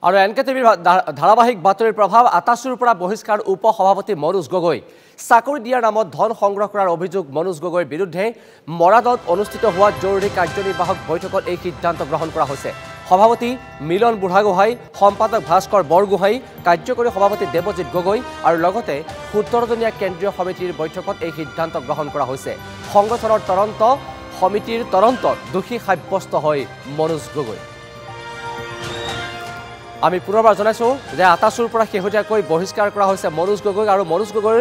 আৰু এনকেটিভিৰ ধাৰাবাহিক বাতৰিৰ প্ৰভাৱ আতাচুৰ পৰা বহিষ্কাৰ উপ সভাপতি মনোজ গগৈ চাকৰি দিয়াৰ নামত ধন সংগ্ৰহ কৰাৰ অভিযোগ মনোজ গগৈৰ বিৰুদ্ধে মৰাদত অনুষ্ঠিত হোৱা জৰুৰী কাৰ্যনিৰ্বাহক বৈঠকত এই সিদ্ধান্ত গ্ৰহণ কৰা হৈছে। সভাপতি মিলন বুঢ়াগোহাঁই, সম্পাদক ভাস্কৰ বৰগোহাঁই, কাৰ্যকৰী সভাপতি দেৱজিৎ গগৈ আৰু লগতে 17জনীয়া কেন্দ্ৰীয় সমিতিৰ বৈঠকত এই সিদ্ধান্ত গ্ৰহণ কৰা হৈছে। সংগঠনৰ তদন্ত সমিতিৰ তদন্তত দোষী সাব্যস্ত হয় মনোজ গগৈ। আমি পুনৰবাৰ জনাইছোঁ যে আতাচুৰ পৰা শেহতীয়াকৈ বহিষ্কাৰ কৰা হৈছে মনোজ গগৈক আৰু মনোজ গগৈৰ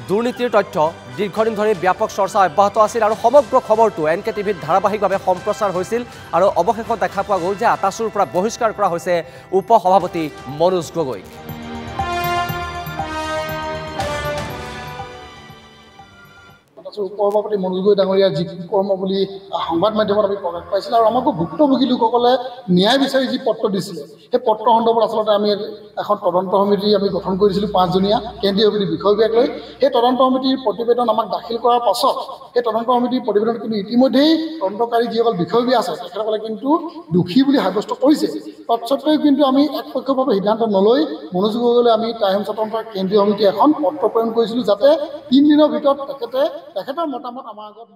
দুৰ্নীতিৰ তথ্য দীৰ্ঘদিন ধৰি ব্যাপক চৰ্চা অব্যাহত আছিল আৰু সমগ্ৰ খবৰটো এনকেটিভিত ধাৰাবাহিকভাৱে সম্প্ৰচাৰ হৈছিল আৰু অৱশেষত দেখা পোৱা গ'ল যে আতাচুৰ পৰা বহিষ্কাৰ কৰা হৈছে উপ সভাপতি মনোজ গগৈক। উপসভাপতি মনোজ গগৈ ডাঙৰীয়াৰ যি কৰ্ম বুলি সংবাদ মাধ্যমত আমি প্ৰকাশ পাইছিলোঁ আৰু আমাকো ভুক্তভোগী লোকসকলে ন্যায় বিচাৰি যি পত্ৰ দিছিলে সেই পত্ৰ সন্দৰ্ভত আচলতে আমি এখন তদন্ত সমিতি আমি গঠন কৰিছিলোঁ 5জনীয়া কেন্দ্ৰীয় সমিতিৰ বিষয়বিলাক লৈ। সেই তদন্ত সমিতিৰ প্ৰতিবেদন আমাক দাখিল কৰাৰ পাছত সেই তদন্ত সমিতিৰ প্ৰতিবেদন কিন্তু ইতিমধ্যেই তদন্তকাৰী যিসকল বিষয়বী আছে তেখেতসকলে কিন্তু দোষী বুলি সাব্যস্ত কৰিছে। তৎসত্ত্বেও কিন্তু আমি একপক্ষভাৱে সিদ্ধান্ত নলৈ মনোজ গগৈলৈ আমি টাইম স্বতন্ত্ৰ কেন্দ্ৰীয় সমিতি এখন পত্ৰ প্ৰেৰণ কৰিছিলোঁ যাতে 3 দিনৰ ভিতৰত তেখেতৰ মতামত আমাৰ আগত